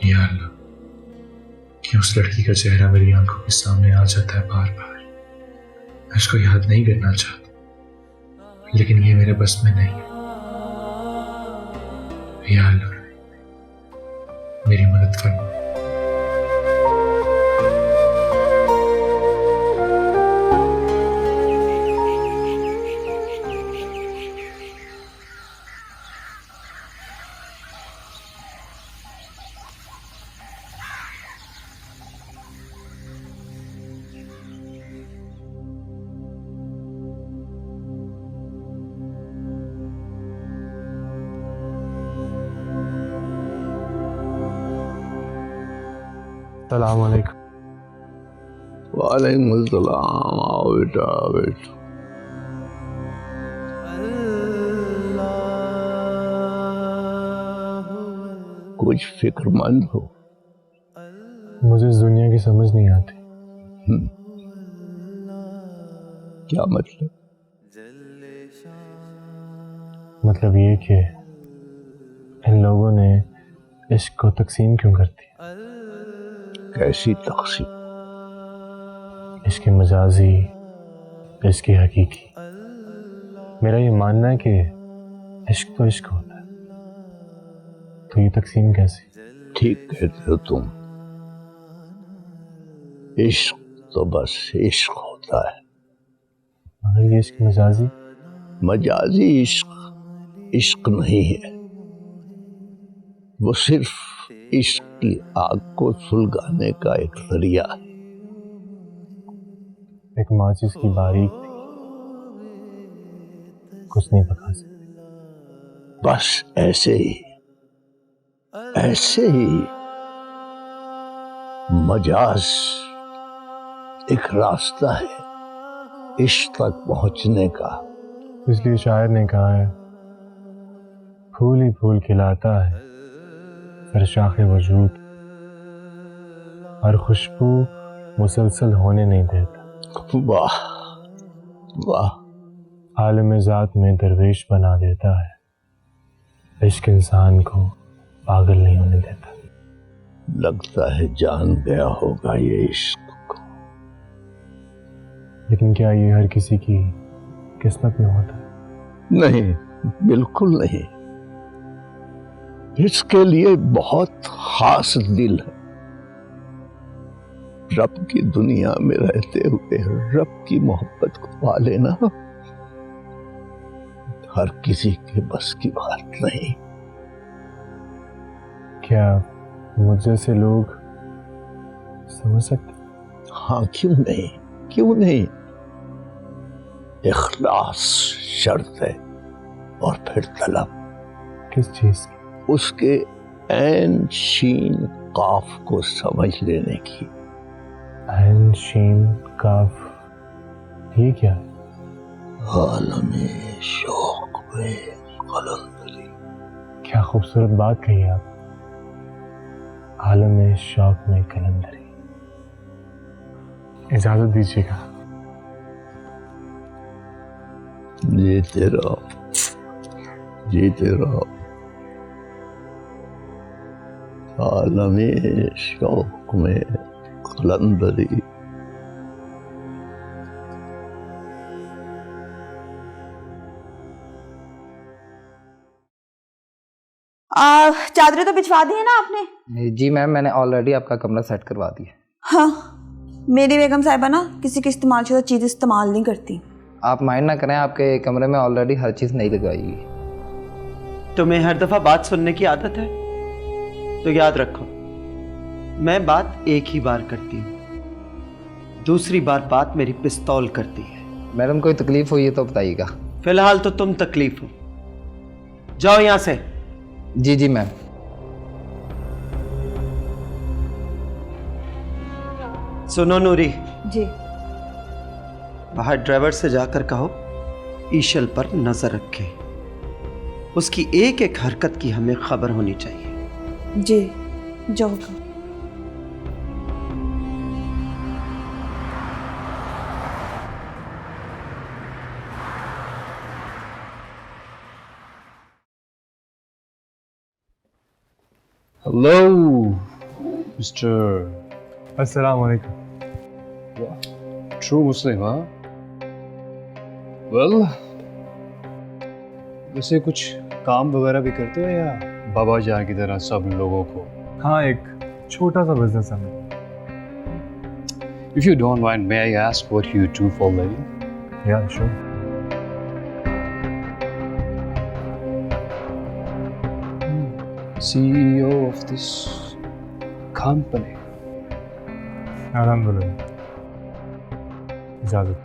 या अल्लाह, कि उस लड़की का चेहरा मेरी आंखों के सामने आ जाता है बार बार। मैं उसको याद नहीं करना चाहता, लेकिन ये मेरे बस में नहीं है। या अल्लाह, मेरी मदद फरमा। अस्सलाम वालेकुम। वालेकुम अस्सलाम। आओ बेटा, बैठो। कुछ फिक्रमंद हो? मुझे इस दुनिया की समझ नहीं आती। क्या मतलब? मतलब ये कि इन लोगों ने इश्क को तकसीम क्यों कर दिया? कैसी तकसीम? इश्क मजाजी, इश्क हकीकी। मेरा ये मानना है कि इश्क तो इश्क होता है, तो ये तकसीम कैसे? ठीक कहते हो तुम। इश्क तो बस इश्क होता है। मगर ये इश्क मजाजी? मजाजी इश्क इश्क नहीं है, वो सिर्फ इश्क की आग को सुलगाने का एक जरिया है। एक माचिस की बारीक थी, कुछ नहीं पका सकती। बस ऐसे ही मजाज एक रास्ता है इश्क तक पहुंचने का। इसलिए शायर ने कहा है, फूल ही फूल खिलाता है फिर शाखे वजूद, हर खुशबू मुसलसल होने नहीं देता। वाह वाह। आलम ज़ात में दरवेश बना देता है, इश्क इंसान को पागल नहीं होने देता। लगता है जान गया होगा ये इश्क को। लेकिन क्या ये हर किसी की किस्मत में होता है? नहीं, बिल्कुल नहीं। इसके लिए बहुत खास दिल है। रब की दुनिया में रहते हुए रब की मोहब्बत को पा लेना हर किसी के बस की बात नहीं। क्या मुझे से लोग समझ सकते? हाँ, क्यों नहीं, क्यों नहीं। इखलास शर्त है और फिर तलब। किस चीज की? उसके ऐन शीन काफ को समझ लेने की। ऐन शीन काफ, ये क्या है? आलमे शौक में कलंदरी। क्या खूबसूरत बात कही आप। आलम शौक में कलंदरी। इजाजत दीजिएगा। जीते रहो, जीते रहो। आलमे शौक में कलंदरी। चादरें तो बिछवा दी है ना आपने? जी मैम, मैंने ऑलरेडी आपका कमरा सेट करवा दिया। हाँ, मेरी बेगम साहिबा ना किसी की इस्तेमालशुदा चीज़ इस्तेमाल नहीं करती। आप माइंड ना करें, आपके कमरे में ऑलरेडी हर चीज़ नई लगाई हुई। तुम्हें हर दफ़ा बात सुनने की आदत है तो याद रखो, मैं बात एक ही बार करती हूँ, दूसरी बार बात मेरी पिस्तौल करती है। मैडम कोई तकलीफ हुई है तो बताइएगा। फिलहाल तो तुम तकलीफ हो, जाओ यहाँ से। जी जी मैम। सुनो नूरी जी। बाहर ड्राइवर से जाकर कहो ईशल पर नजर रखे, उसकी एक एक हरकत की हमें खबर होनी चाहिए। जी, जाओ। हेलो, मिस्टर अस्सलाम वालेकुम। ट्रू मुस्लिम, हाँ? वेल, वैसे कुछ काम वगैरह भी करते हो या बाबा जान की तरह सब लोगों को? हाँ, एक छोटा सा बिजनेस है मेरा। If you don't mind, may I ask what you do for a living? या sure. CEO of this company. अल्हम्दुलिल्लाह। इजाज़त।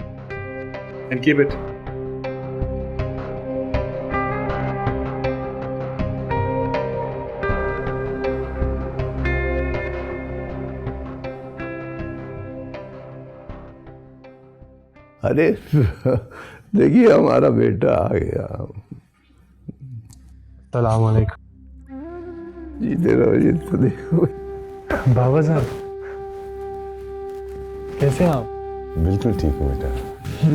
And keep it. अरे देखिए हमारा बेटा आ गया। सलाम वालेकुम। जीते रहो जीते देखो। बाबा साहब कैसे हैं आप? बिल्कुल ठीक हूँ बेटा।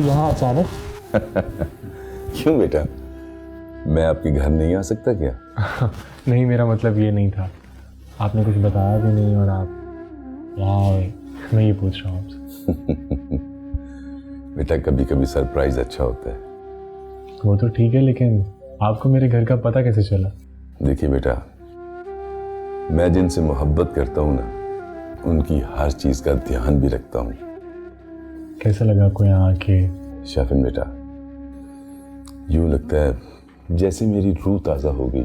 यहाँ अचानक? क्यों बेटा, मैं आपके घर नहीं आ सकता क्या? नहीं, मेरा मतलब ये नहीं था। आपने कुछ बताया भी नहीं और आप यहाँ आए, मैं ये पूछ रहा हूँ आपसे। बेटा कभी कभी सरप्राइज अच्छा होता है। वो तो ठीक है, लेकिन आपको मेरे घर का पता कैसे चला? देखिए बेटा, मैं जिनसे मोहब्बत करता हूँ ना, उनकी हर चीज का ध्यान भी रखता हूँ। कैसा लगा आपको यहाँ आके? शाफिन बेटा, यूं लगता है जैसे मेरी रूह ताज़ा हो गई,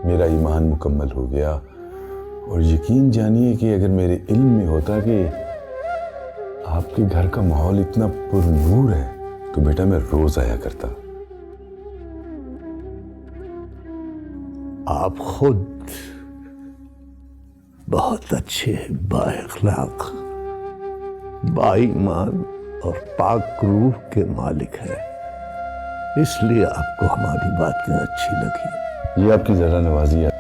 मेरा ईमान मुकम्मल हो गया। और यकीन जानिए कि अगर मेरे इल्म में होता कि आपके घर का माहौल इतना पुरनूर है तो बेटा मैं रोज आया करता। आप खुद बहुत अच्छे, बाइखलाक, बाईमान और पाक रूह के मालिक हैं, इसलिए आपको हमारी बातें अच्छी लगी। ये आपकी जरा नवाजी है,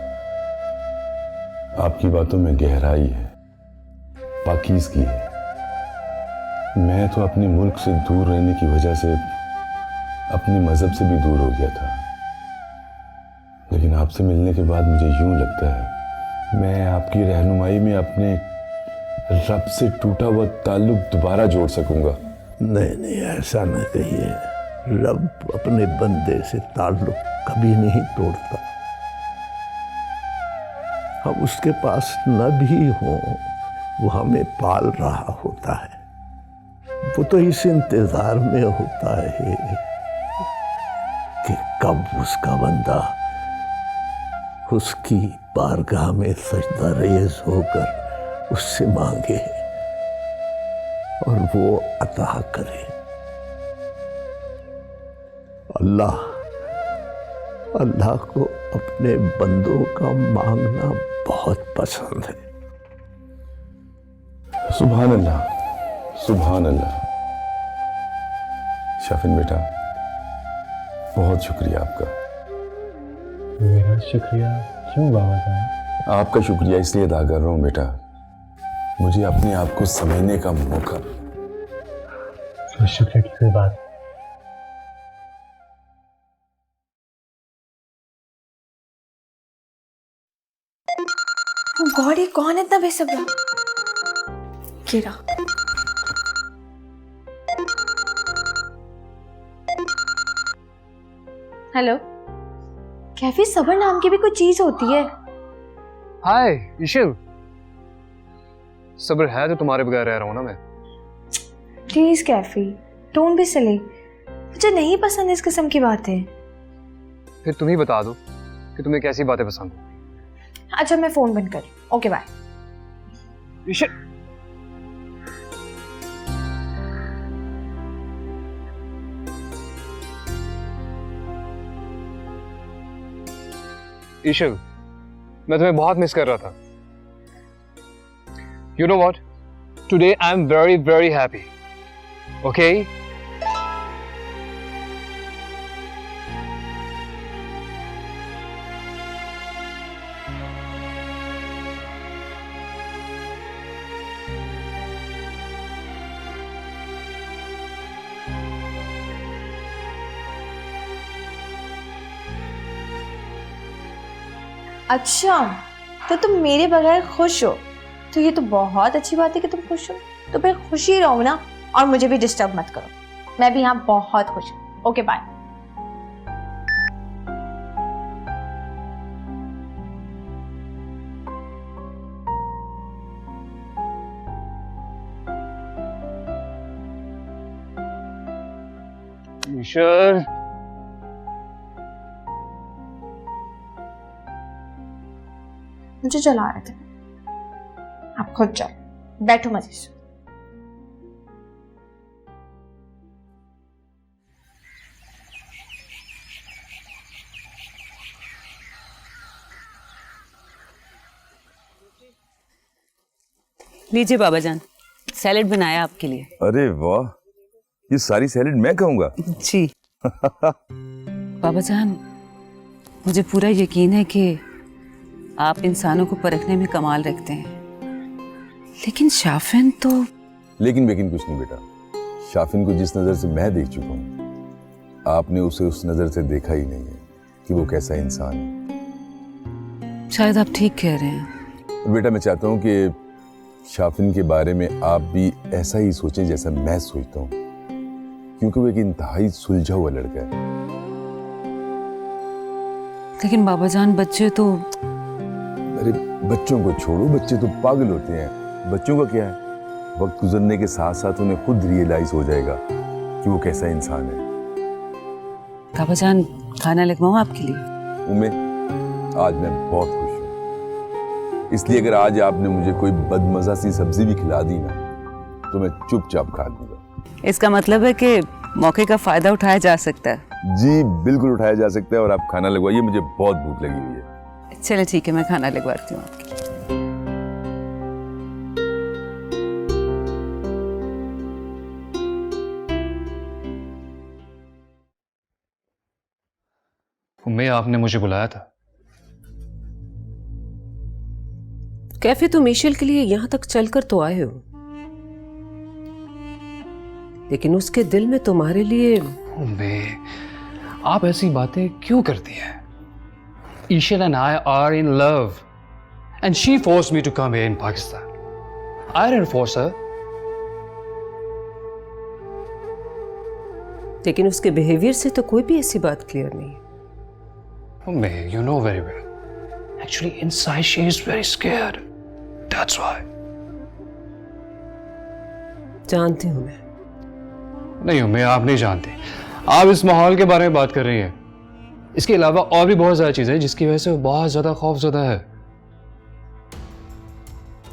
आपकी बातों में गहराई है, पाकीज़गी है। मैं तो अपने मुल्क से दूर रहने की वजह से अपने मजहब से भी दूर हो गया था, लेकिन आपसे मिलने के बाद मुझे यूं लगता है मैं आपकी रहनुमाई में अपने रब से टूटा हुआ ताल्लुक दोबारा जोड़ सकूंगा। नहीं नहीं, ऐसा न कहिए। रब अपने बंदे से ताल्लुक कभी नहीं तोड़ता। हम उसके पास न भी हों, वो हमें पाल रहा होता है। वो तो इस इंतजार में होता है कि कब उसका बंदा उसकी बारगाह में सजदा रेज़ होकर उससे मांगे और वो अता करे। अल्लाह को अपने बंदों का मांगना बहुत पसंद है। सुभान अल्लाह, सुभान अल्लाह। शाफिन बेटा, बहुत शुक्रिया आपका। मेरा शुक्रिया क्यों बाबा साहब? आपका शुक्रिया इसलिए अदा कर रहा हूँ बेटा, मुझे अपने आप को समझने का मौका। तो शुक्रिया की कोई बात। गॉड, ये कौन है इतना बेसब्रा? कीड़ा। हेलो, कैफी सबर नाम की भी कोई चीज होती है? हाय ईशिल, सब्र है तो तुम्हारे बगैर रह रहा हूँ ना मैं। Please Kaifi, don't be silly. मुझे नहीं पसंद इस किस्म की बातें। फिर तुम ही बता दो कि तुम्हें कैसी बातें पसंद है। अच्छा, मैं फोन बंद कर। Okay bye. ईशिल, ईशिल, मैं तुम्हें बहुत मिस कर रहा था। You know what? Today I'm very, very happy. Okay? अच्छा, तो तुम मेरे बगैर खुश हो? तो ये तो बहुत अच्छी बात है कि तुम खुश हो। तो फिर खुशी रहो ना, और मुझे भी डिस्टर्ब मत करो। मैं भी यहाँ बहुत खुश हूँ। Okay bye. ईश्वर, मुझे चला रहे थे। आप खुद चलो, बैठो मजे से। लीजिए बाबा जान, सैलेड बनाया आपके लिए। अरे वाह, ये सारी सैलेड मैं खाऊंगा। जी। बाबा जान, मुझे पूरा यकीन है कि आप इंसानों को परखने में कमाल रखते हैं, लेकिन शाफिन तो। लेकिन बेकिन कुछ नहीं बेटा, शाफिन को जिस नजर से मैं देख चुका हूँ, आपने उसे उस नजर से देखा ही नहीं है कि वो कैसा इंसान है। शायद आप ठीक कह रहे हैं। बेटा मैं चाहता हूँ कि शाफिन के बारे में आप भी ऐसा ही सोचें जैसा मैं सोचता हूँ, क्योंकि वो एक इंतहाई सुलझा हुआ लड़का है। लेकिन बाबा जान, बच्चे तो। अरे बच्चों को छोड़ो, बच्चे तो पागल होते हैं। बच्चों का क्या है, वक्त गुजरने के साथ साथ उन्हें खुद रियलाइज हो जाएगा कि वो कैसा इंसान है। बाबा जान, खाना लगवाऊं आपके लिए? उम्मे, आज मैं बहुत खुश हूँ, इसलिए अगर आज आपने मुझे कोई बदमजा सी सब्जी भी खिला दी ना, तो मैं चुपचाप खा लूंगा। इसका मतलब है कि मौके का फायदा उठाया जा सकता है। जी बिल्कुल उठाया जा सकता है, और आप खाना लगवाइए, मुझे बहुत भूख लगी हुई है। चलो ठीक है, मैं खाना लगवाती हूँ आपके लिए। उम्मे, आपने मुझे बुलाया था। कैफे तुम मीशेल के लिए यहां तक चलकर तो आए हो, लेकिन उसके दिल में तुम्हारे लिए। उम्मे, आप ऐसी बातें क्यों करती हैं? Ishal and I are in love and she forced me to come here in Pakistan. I didn't force her. लेकिन उसके बिहेवियर से तो कोई भी ऐसी बात क्लियर नहीं है। उम्मे, you know very well. Actually, inside she is very scared. That's why. जानती हूं मैं। नहीं उम्मे, आप नहीं जानते। आप इस माहौल के बारे में बात कर रही हैं। इसके अलावा और भी बहुत ज्यादा चीजें हैं जिसकी वजह से वो बहुत ज्यादा खौफजदा है।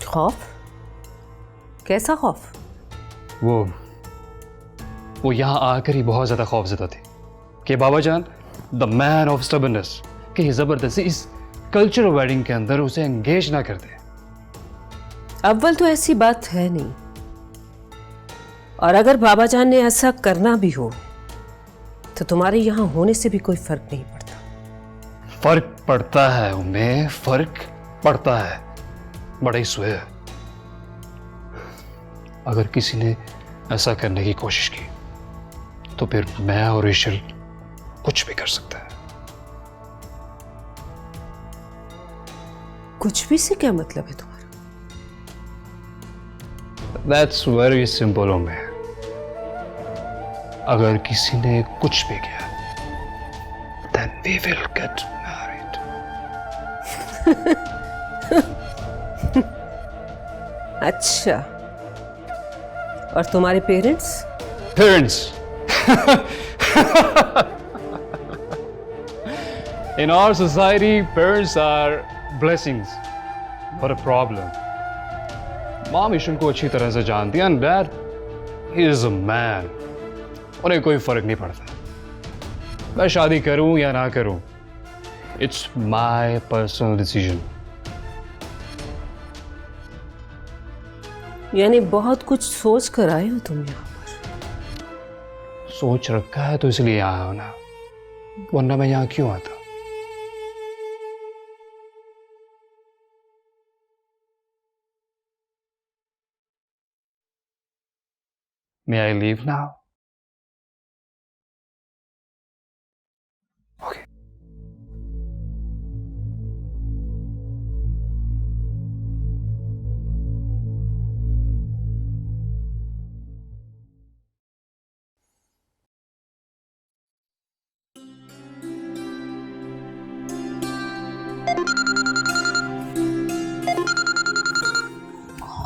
खौफ? कैसा खौफ? वो यहाँ आकर ही बहुत ज्यादा खौफजदा थी कि बाबा जान, द मैन ऑफ स्टबर्ननेस, कि जबरदस्ती इस कल्चरल वेडिंग के अंदर उसे एंगेज ना कर दे। अव्वल तो ऐसी बात है नहीं, और अगर बाबा जान ने ऐसा करना भी हो तो तुम्हारे यहां होने से भी कोई फर्क नहीं पड़ता। फर्क पड़ता है उम्मे, फर्क पड़ता है, बड़ा ही स्वे है। अगर किसी ने ऐसा करने की कोशिश की तो फिर मैं और ईशल कुछ भी कर सकता है। कुछ भी से क्या मतलब है तुम्हारा? That's very simple उम्मे। अगर किसी ने कुछ भी किया, then we will get married. अच्छा, और तुम्हारे parents? Parents. In our society, parents are blessings, but a problem. Mom ईशल को अच्छी तरह से जानती है, and dad, he is a man. उन्हें कोई फर्क नहीं पड़ता मैं शादी करूं या ना करूं। It's my personal decision. यानी बहुत कुछ सोच कर आए हो तुम यहाँ पर? सोच रखा है तो इसलिए आया हो ना, वरना मैं यहाँ क्यों आता? May I leave now? Okay.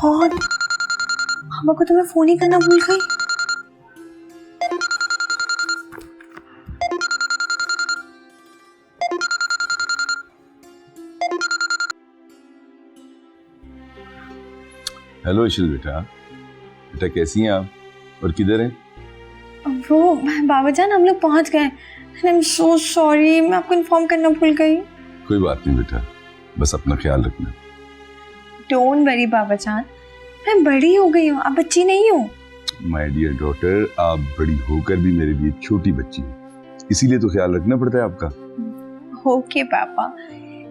God, मामा को तो मैं फोन ही करना भूल गई। हेलो इशिल बेटा, बेटा कैसी हैं आप और किधर हैं? वो बाबा जान, हम लोग पहुंच गए। आई एम सो सॉरी, मैं आपको इन्फॉर्म करना भूल गई। कोई बात नहीं बेटा, बस अपना ख्याल रखना। डोंट वरी बाबा जान, मैं बड़ी हो गई हूँ, आप बच्ची नहीं हो। माय डियर डॉटर, आप बड़ी होकर भी मेरे लिए छोटी बच्ची हो, इसीलिए तो ख्याल रखना पड़ता है आपका। ओके पापा,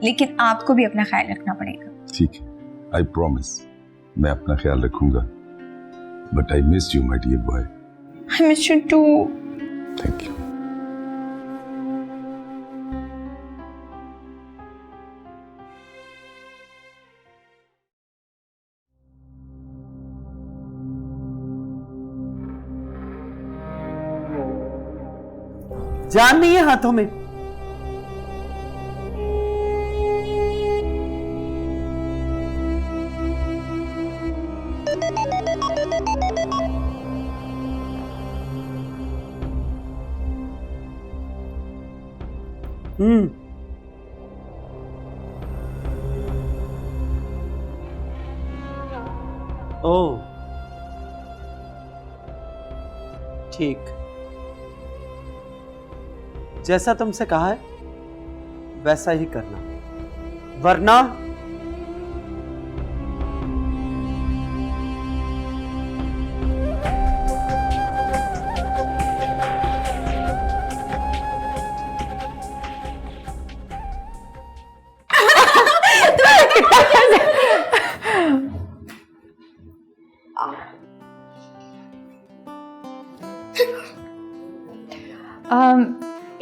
लेकिन आपको भी अपना ख्याल रखना पड़ेगा। ठीक है, आई प्रॉमिस, मैं अपना ख्याल रखूंगा। But I miss you my dear boy. I miss you too. Thank you. जान नहीं है हाथों में। ओ ठीक, जैसा तुमसे कहा है वैसा ही करना, वरना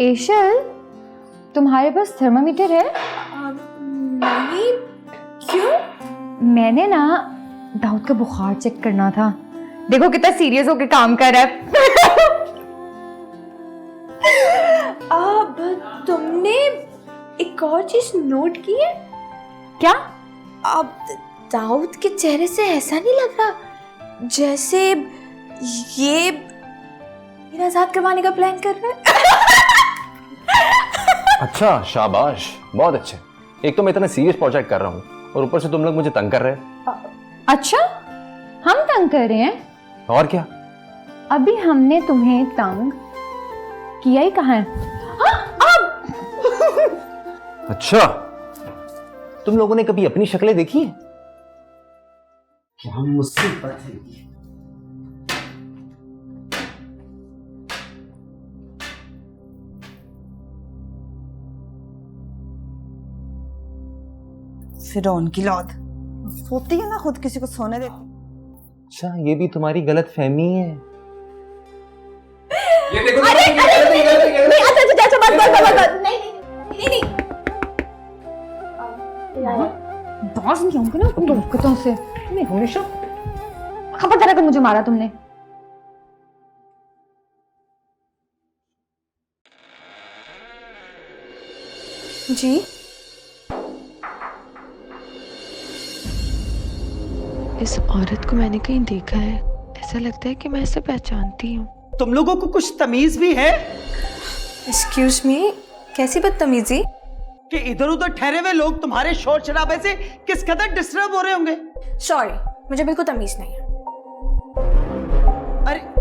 एशल, तुम्हारे पास थर्मामीटर है? नहीं, क्यों? मैंने ना दाऊद का बुखार चेक करना था। देखो कितना सीरियस होकर काम कर रहा है। अब तुमने एक और चीज नोट की है क्या? अब दाऊद के चेहरे से ऐसा नहीं लग रहा जैसे ये मेरा आजाद करवाने का प्लान कर रहा है। अच्छा, शाबाश, बहुत अच्छे। एक तो मैं इतना सीरियस प्रोजेक्ट कर रहा हूँ और ऊपर से तुम लोग मुझे तंग कर रहे हैं। अच्छा, हम तंग कर रहे हैं? और क्या? अभी हमने तुम्हें तंग किया ही कहाँ है? अच्छा, तुम लोगों ने कभी अपनी शक्लें देखी है? क्या मुसीबत है ये। फिरौन की लौट सोती है ना, खुद किसी को सोने देती। अच्छा, ये भी तुम्हारी गलत फहमी है। ये देखो, नहीं, अच्छा, बस, नहीं। बॉस नहीं होंगे ना तुम हरकतों से। मैं हमेशा खबरदार अगर मुझे मारा तुमने। जी, इस औरत को मैंने कहीं देखा है, ऐसा लगता है कि मैं इसे पहचानती हूँ। तुम लोगों को कुछ तमीज भी है? एक्सक्यूज मी, कैसी बदतमीजी? कि इधर उधर ठहरे हुए लोग तुम्हारे शोर शराबे से किस कदर डिस्टर्ब हो रहे होंगे। सॉरी, मुझे बिल्कुल तमीज नहीं है। अरे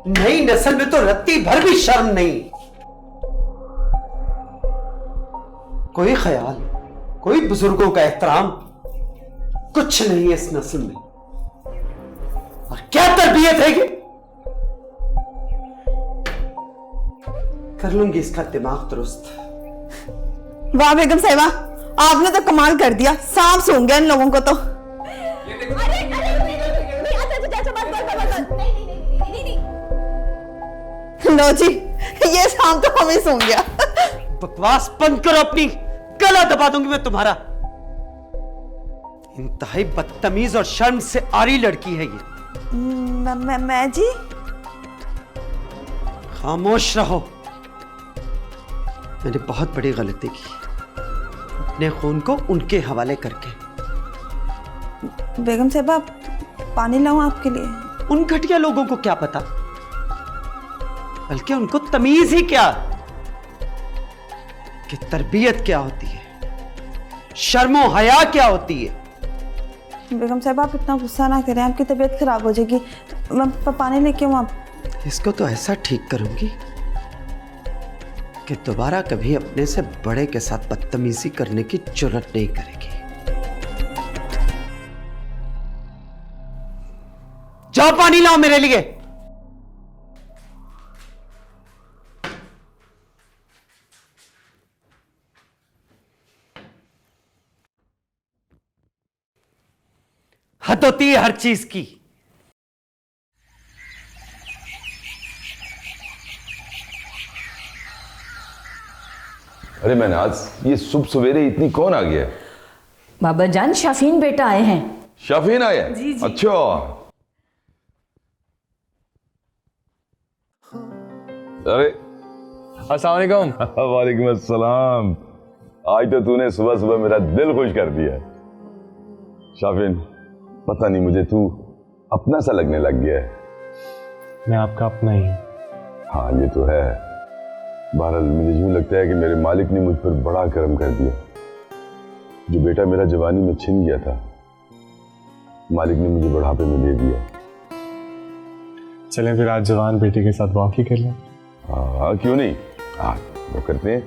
नई नस्ल में तो रत्ती भर भी शर्म नहीं, कोई ख्याल, कोई बुजुर्गों का एहतराम, कुछ नहीं है इस नस्ल में। और क्या तरबियत है ये। कर लूंगी इसका दिमाग दुरुस्त। वाह बेगम साहिबा, आपने तो कमाल कर दिया, सांप सूंघ गया इन लोगों को तो। लो जी, ये सांप तो हमें सूंघ गया। बकवास बंद करो अपनी, गला दबा दूंगी मैं तुम्हारा। इंतहाई बदतमीज और शर्म से आरी लड़की है ये। मैं जी? खामोश रहो। मैंने बहुत बड़ी गलती की, अपने खून को उनके हवाले करके। बेगम साहिबा, पानी लाऊं आपके लिए? उन घटिया लोगों को क्या पता, बल्कि उनको तमीज ही क्या कि तरबियत क्या होती है, शर्मो हया क्या होती है। बेगम साहिबा, आप इतना गुस्सा ना करें, आपकी तबीयत खराब हो जाएगी। मैं पानी लेके आऊं? आप इसको तो ऐसा ठीक करूंगी कि दोबारा कभी अपने से बड़े के साथ बदतमीजी करने की जुर्रत नहीं करेगी। जाओ पानी लाओ मेरे लिए। हद होती है हर चीज की। अरे महनाज, ये सुबह सवेरे इतनी कौन आ गया? बाबा जान, शाफीन बेटा आए हैं। शाफीन आया? जी जी। अच्छा। अरे अस्सलाम वालेकुम। वालेकुम अस्सलाम। आज तो तूने सुबह सुबह मेरा दिल खुश कर दिया। शाफीन, पता नहीं मुझे तू अपना सा लगने लग गया है। मैं आपका अपना ही हूं। हाँ ये तो है। बहरहाल मुझे यूं लगता है कि मेरे मालिक ने मुझ पर बड़ा करम कर दिया। जो बेटा मेरा जवानी में छिन गया था, मालिक ने मुझे बुढ़ापे में दे दिया। चलें फिर आज जवान बेटे के साथ वॉक ही कर लें। हाँ क्यों नहीं, हाँ वो करते हैं।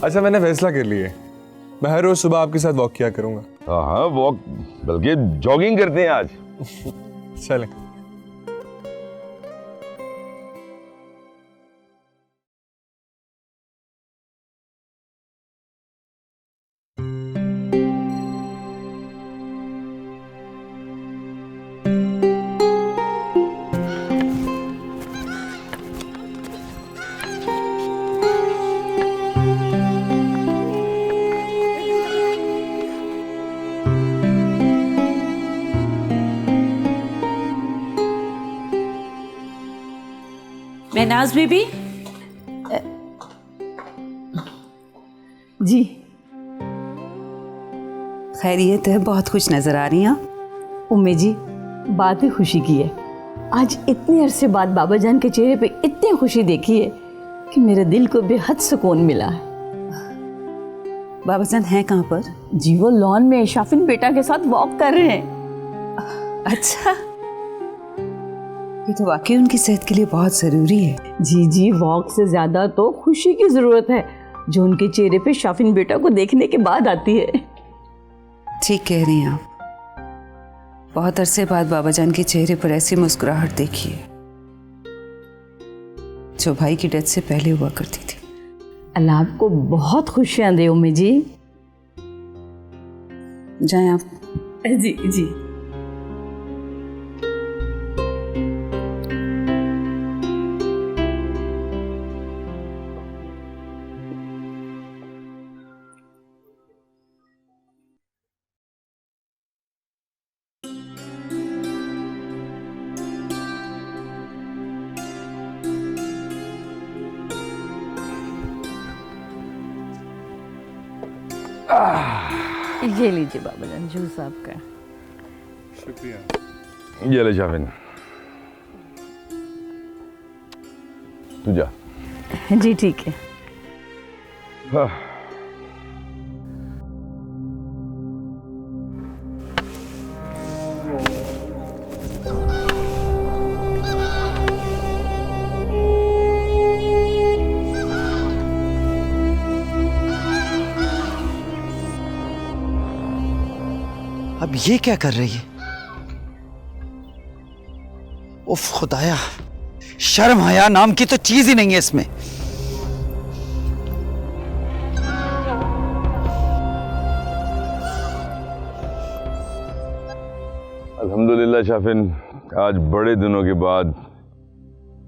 अच्छा, मैंने फैसला कर लिया है, मैं हर रोज सुबह आपके साथ वॉक किया करूंगा। हाँ हाँ वॉक, बल्कि जॉगिंग करते हैं आज। चलें। महनाज बीबी। जी खैरियत है? बहुत खुश नजर आ रही हैं। उम्मी जी, बात ही खुशी की है। आज इतने अरसे बाद बाबा जान के चेहरे पे इतनी खुशी देखी है कि मेरे दिल को बेहद सुकून मिला है। बाबा जान हैं कहाँ पर? जी वो लॉन में शाफिन बेटा के साथ वॉक कर रहे हैं। अच्छा, ये तो वाकई उनकी सेहत के लिए बहुत जरूरी है। जी जी, वॉक से ज्यादा तो खुशी की जरूरत है जो उनके चेहरे पे शाफिन बेटा को देखने के बाद आती है। ठीक कह रही हैं आप। बहुत अरसे बाद बाबा जान के चेहरे पर ऐसी मुस्कुराहट देखी है जो भाई की डेथ से पहले हुआ करती थी। अल्लाह आपको बहुत खुशियां दे उम्मी जी। जाएं आप। जी जी। ये लीजिए बाबा जान, जूस आपका। शुक्रिया। ये ले शाफिन, तू जा। जी ठीक है। हाँ। अब ये क्या कर रही है? उफ खुदाया, शर्म हया नाम की तो चीज ही नहीं है इसमें। अल्हम्दुलिल्लाह शाफिन, आज बड़े दिनों के बाद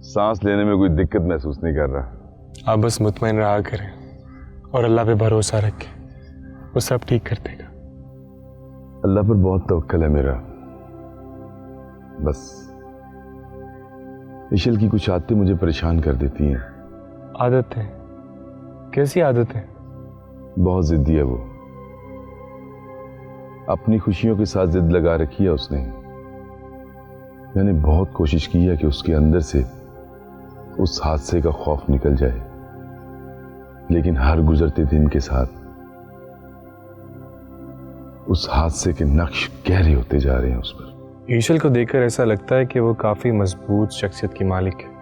सांस लेने में कोई दिक्कत महसूस नहीं कर रहा। आप बस मुतमईन रहा करें और अल्लाह पे भरोसा रखें, वो सब ठीक कर देगा। अल्लाह पर बहुत तवक्कल है मेरा। बस इशल की कुछ आदतें मुझे परेशान कर देती हैं। आदत है, कैसी आदत है? बहुत जिद्दी है वो। अपनी खुशियों के साथ जिद लगा रखी है उसने। मैंने बहुत कोशिश की है कि उसके अंदर से उस हादसे का खौफ निकल जाए, लेकिन हर गुजरते दिन के साथ उस हादसे के नक्श गहरे होते जा रहे हैं उस पर। ईशल को देखकर ऐसा लगता है कि वो काफी मजबूत शख्सियत की मालिक है।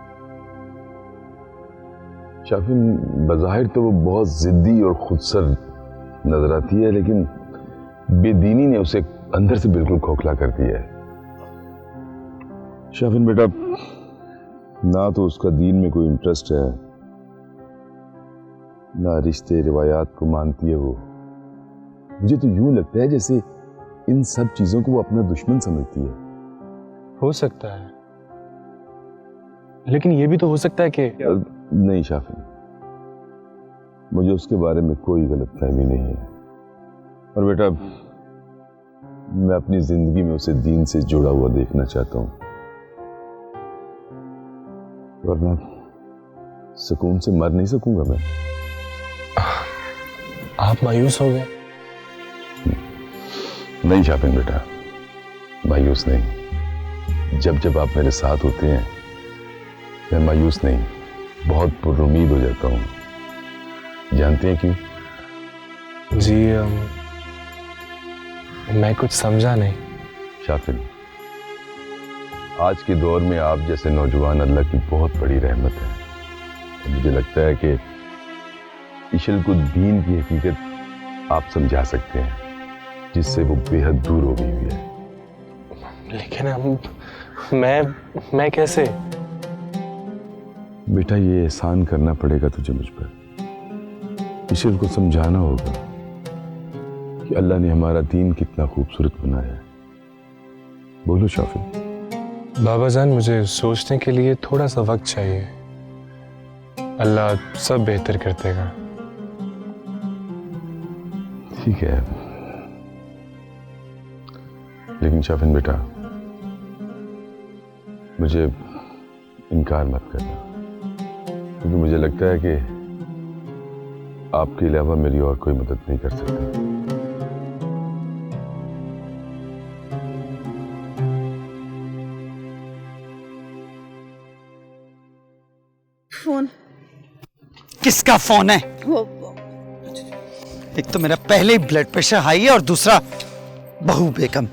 शाफिन, बज़ाहिर तो वो बहुत जिद्दी और खुदसर नजर आती है, लेकिन बेदीनी ने उसे अंदर से बिल्कुल खोखला कर दिया है। शाफिन बेटा, ना तो उसका दीन में कोई इंटरेस्ट है, ना रिश्ते रिवायात को मानती है वो। मुझे तो यूं लगता है जैसे इन सब चीजों को वो अपना दुश्मन समझती है। हो सकता है, लेकिन ये भी तो हो सकता है कि नहीं शाफिन, मुझे उसके बारे में कोई गलतफहमी नहीं है। और बेटा, मैं अपनी जिंदगी में उसे दीन से जुड़ा हुआ देखना चाहता हूं, वरना सुकून से मर नहीं सकूंगा मैं। आप मायूस हो गए? नहीं शाफिन बेटा, मायूस नहीं। जब जब आप मेरे साथ होते हैं मैं मायूस नहीं, बहुत पुरुम्मीद हो जाता हूं। जानते हैं क्यों? जी मैं कुछ समझा नहीं। शाफिन, आज के दौर में आप जैसे नौजवान अल्लाह की बहुत बड़ी रहमत है। मुझे लगता है कि इशल को दीन की हकीकत आप समझा सकते हैं, जिससे वो बेहद दूर हो गई हुई है। लेकिन मैं कैसे? बेटा, ये एहसान करना पड़ेगा तुझे मुझ पर। इशल को समझाना होगा कि अल्लाह ने हमारा दीन कितना खूबसूरत बनाया है। बोलो शाफिन। बाबा जान, मुझे सोचने के लिए थोड़ा सा वक्त चाहिए। अल्लाह सब बेहतर कर देगा। ठीक है, लेकिन शाफिन बेटा, मुझे इनकार मत करना, क्योंकि मुझे लगता है कि आपके अलावा मेरी और कोई मदद नहीं कर सकता। फोन किसका फोन है? एक तो मेरा पहले ही ब्लड प्रेशर हाई है और दूसरा बहू बेगम।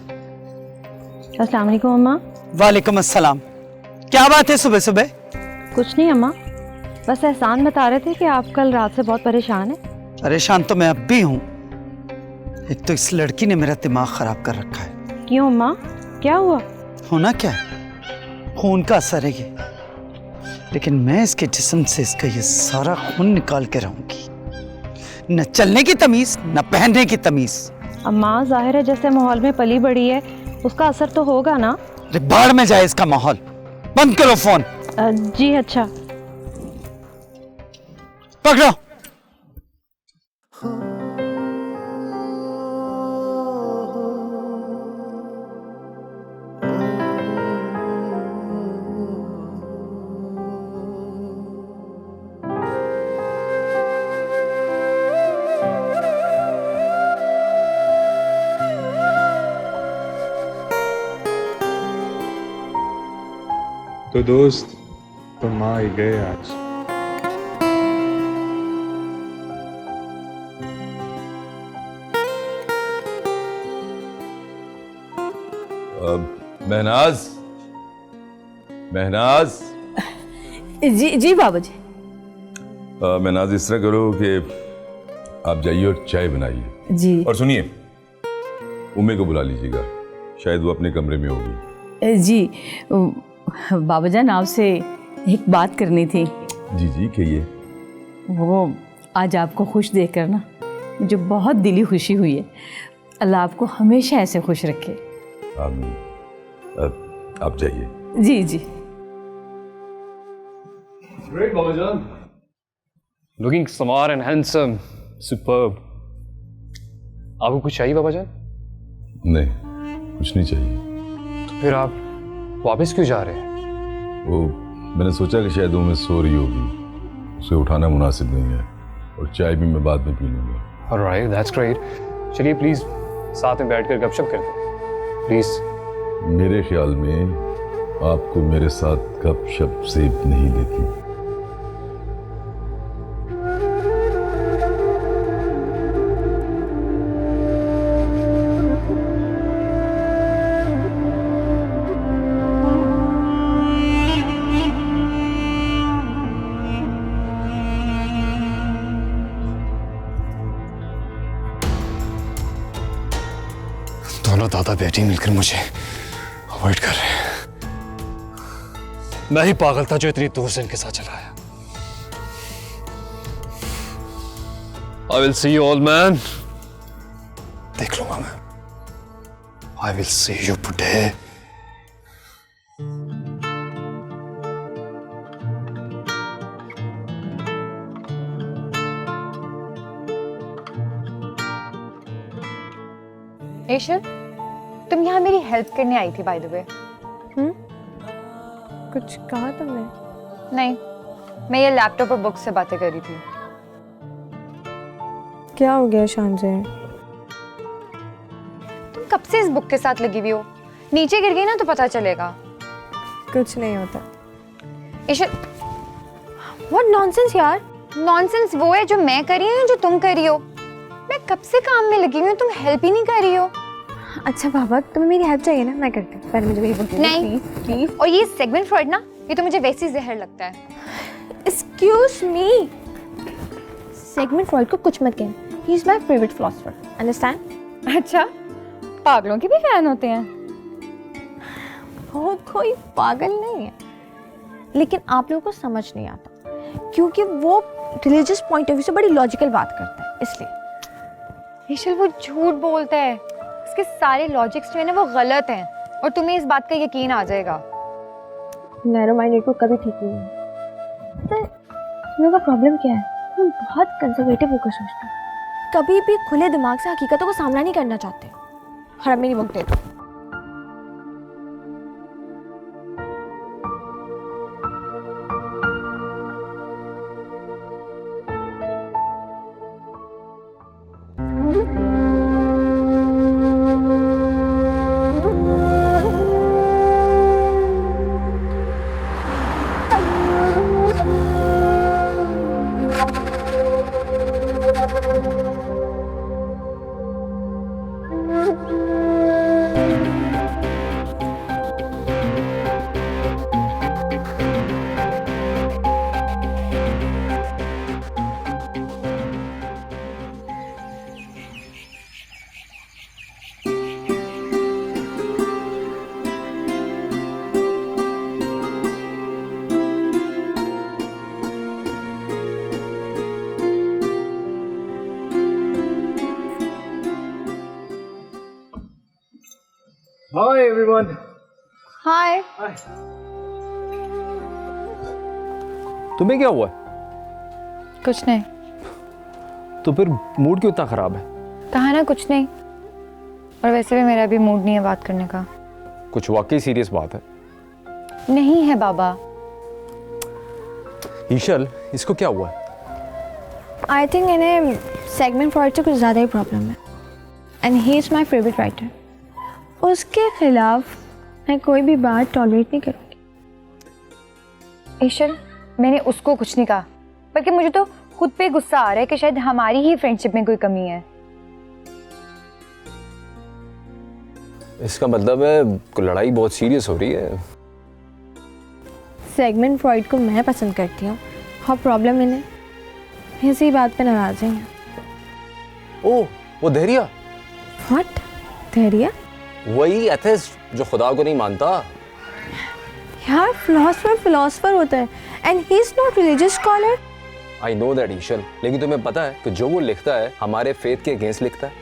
अस्सलाम वालेकुम अम्मा। वालेकुम अस्सलाम। क्या बात है सुबह सुबह? कुछ नहीं अम्मा, बस एहसान बता रहे थे कि आप कल रात से बहुत परेशान हैं। परेशान तो मैं अब भी हूँ। एक तो इस लड़की ने मेरा दिमाग खराब कर रखा है। क्यों अम्मा, क्या हुआ? होना क्या है, खून का असर है ये, लेकिन मैं इसके जिस्म से इसका ये सारा खून निकाल के रहूंगी। न चलने की तमीज, न पहनने की तमीज। अम्मा, जाहिर है जैसे माहौल में पली बड़ी है, उसका असर तो होगा ना। अरे बाढ़ में जाए इसका माहौल। बंद करो फोन। जी अच्छा। पकड़ो। तो दोस्त, तुम आ ही गए आज। महनाज, महनाज। जी जी बाबा जी। महनाज, इस तरह करो कि आप जाइए और चाय बनाइए। जी। और सुनिए, उम्मे को बुला लीजिएगा, शायद वो अपने कमरे में होगी। जी बाबा जान, आपसे एक बात करनी थी। जी जी कहिए। वो आज आपको खुश देखकर ना मुझे बहुत दिली खुशी हुई है। अल्लाह आपको हमेशा ऐसे खुश रखे। आमीन। आप जाइए। जी जी। Great, Baba Jan. Looking smart and handsome. Superb. आपको कुछ चाहिए बाबा जान? नहीं, कुछ नहीं चाहिए। तो फिर आप वापस क्यों जा रहे हैं? वो मैंने सोचा कि शायद वो मैं सो रही होगी, उसे उठाना मुनासिब नहीं है, और चाय भी मैं बाद में पी लूंगा। Alright, that's great. चलिए प्लीज साथ में बैठकर गपशप करते हैं प्लीज। मेरे ख्याल में आपको मेरे साथ गपशप सेब नहीं लेती। दोनों दादा बेटी मिलकर मुझे अवॉइड कर रहे हैं। मैं ही पागल था जो इतनी दूर से इनके साथ चला आया। I will see you, old man. देख लूंगा मैं। I will see you today. एशल, तुम यहाँ मेरी हेल्प करने आई थी बाय द वे। कुछ कहा तुमने? नहीं, मैं ये लैपटॉप और बुक से बातें कर रही थी। क्या हो गया शाम से? तुम कब से इस बुक के साथ लगी हुई हो? नीचे गिर गई ना तो पता चलेगा। कुछ नहीं होता। एशल, व्हाट नॉनसेंस यार। नॉनसेंस वो है जो मैं कर रही हूँ जो तुम कर रही हो। मैं कब से काम में लगी हुई हूँ, तुम हेल्प ही नहीं कर रही हो। अच्छा बाबा, तुम्हें मेरी हेल्प चाहिए ना, मैं करती हूँ। पहले मुझे मेरी बुक नहीं प्लीज। और ये सेगमेंट फ्रॉइड ना, ये तो मुझे वैसे ही जहर लगता है। एक्सक्यूज मी, सेगमेंट फ्रॉइड को कुछ मत कहना। He is my favourite philosopher, understand? अच्छा, पागलों के भी फैन होते हैं? वो कोई पागल नहीं है, लेकिन आप लोगों को समझ नहीं आता क्योंकि वो रिलीजियस पॉइंट ऑफ व्यू से बड़ी लॉजिकल बात करता है, इसलिए। ईशल, वो झूठ बोलता है। उसके सारे लॉजिक्स जो है ना वो गलत हैं और तुम्हें इस बात का यकीन आ जाएगा। नैरो माइंडेड को कभी ठीक नहीं है। तो तुम लोगों का प्रॉब्लम क्या है? तुम बहुत कंजर्वेटिव होकर सोचते हो, कभी भी खुले दिमाग से हकीकतों को सामना नहीं करना चाहते। और अब मेरी बुक दे दो। Hi everyone. हाय। तुम्हें क्या हुआ? कुछ नहीं। तो फिर मूड क्यों इतना खराब है? कहा ना कुछ नहीं। और वैसे भी मेरा भी मूड नहीं है बात करने का। कुछ वाकई सीरियस बात है? नहीं है बाबा। ईशल, इसको क्या हुआ? आई थिंक इन्हें सेगमेंट फ्रॉइड से कुछ ज़्यादा ही प्रॉब्लम है। And he is my favourite writer. उसके खिलाफ मैं कोई भी बात टॉलरेट नहीं करूँगी। ईशल, मैंने उसको कुछ नहीं कहा, बल्कि मुझे तो खुद पे गुस्सा आ रहा है कि शायद हमारी ही फ्रेंडशिप में कोई कमी है। इसका मतलब है लड़ाई बहुत सीरियस हो रही है। सेगमेंट फ्रॉइड को मैं पसंद करती हूँ और प्रॉब्लम इन्हें इसी बात पे नाराज हैं। ओह, वो धैर्य। व्हाट? धैर्य? वही एथिस्ट जो खुदा को नहीं मानता। यार, फिलोसोफर होता है and he is not religious scholar. I know that Ishal, लेकिन तुम्हें पता है कि जो वो लिखता है हमारे फेथ के अगेंस्ट लिखता है।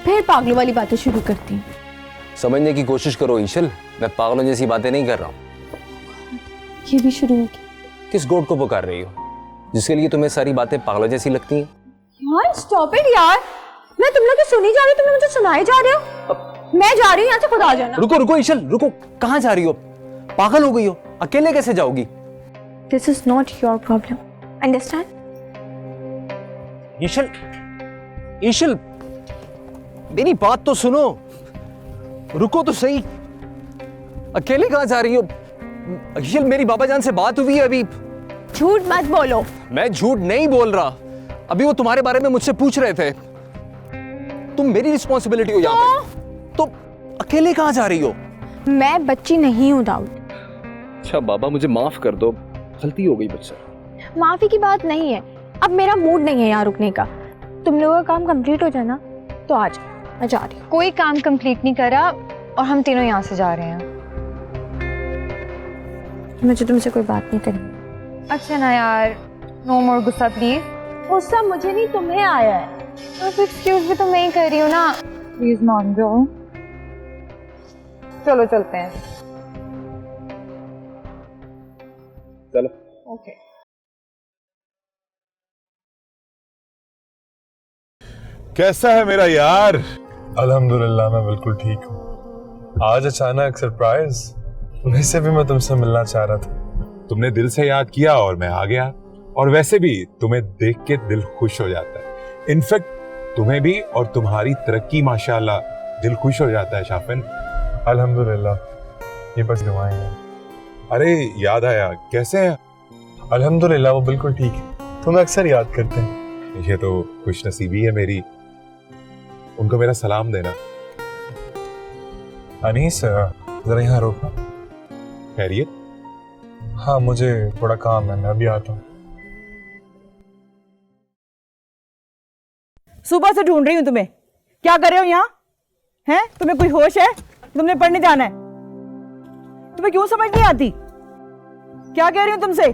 फिर पागलों वाली बातें शुरू करती हैं। समझने की कोशिश करो ईशल, मैं पागलों जैसी बातें नहीं कर रहा हूँ। ये भी शुरू हो गई। किस गॉड को पुकार रही हो जिसके लिए तुम्हें सारी बातें पागलों जैसी लगती हैं? यार स्टॉप इट यार, मैं तुम लोग की सुनी जा रही हूँ, तुम लोग मुझे सुनाई जा रहे हो। मैं जा रही हूँ यहाँ से, खुद आ जाना। रुको रुको ईशल, रुको। कहाँ जा रही हो? पागल हो गई हो? अकेले कैसे जाओगी? This is not your problem, understand? Ishal, Ishal, मेरी बात तो सुनो, रुको तो सही। अकेले कहाँ जा रही हो? ईशल, मेरी बाबा जान से बात हुई है अभी। झूठ मत बोलो। मैं झूठ नहीं बोल रहा, अभी वो तुम्हारे बारे में मुझसे पूछ रहे थे। तुम मेरी रिस्पॉन्सिबिलिटी हो यहाँ पे, तो अकेले कहाँ जा रही हो? मैं बच्ची नहीं हूँ दाऊद। अच्छा बाबा, मुझे माफ कर दो, गलती हो गई मुझसे। माफी की बात नहीं है, अब मेरा मूड नहीं है यहाँ रुकने का। तुम लोगों का काम कंप्लीट हो जाए ना तो आ जाओ, मैं जा रही हूँ। कोई काम कंप्लीट नहीं करा और हम तीनों यहाँ से जा रहे हैं। मुझे तुमसे कोई बात नहीं करनी। अच्छा ना यार, नो मोर गुस्सा प्लीज। गुस्सा मुझे नहीं, तुम्हें आया है। तो एक्सक्यूज भी तो मैं ही कर रही हूँ ना, प्लीज मान जाओ। चलो चलते हैं। चलो। ओके। कैसा है मेरा यार? अल्हम्दुलिल्लाह मैं बिल्कुल ठीक हूँ। आज अचानक सरप्राइज, वैसे भी मैं तुमसे मिलना चाह रहा था। तुमने दिल से याद किया और मैं आ गया। और वैसे भी तुम्हें देख के दिल खुश हो जाता है। इनफैक्ट तुम्हें भी और तुम्हारी तरक्की माशाल्लाह दिल खुश हो जाता है शाफिन। अल्हम्दुलिल्लाह, ये बस दुआएं हैं। अरे याद आया, कैसे हैं? अल्हम्दुलिल्लाह वो बिल्कुल ठीक है, तुम्हें अक्सर याद करते हैं। ये तो खुश नसीबी है मेरी। उनको मेरा सलाम देना। अनीस, जरा यहाँ रोकना। खैरियत? हाँ, मुझे थोड़ा काम है, मैं अभी आता हूँ। सुबह से ढूंढ रही हूँ तुम्हें, क्या कर रहे हो यहाँ? हैं? तुम्हें कोई होश है? तुमने पढ़ने जाना है। तुम्हें क्यों समझ नहीं आती? क्या कह रही हूँ तुमसे?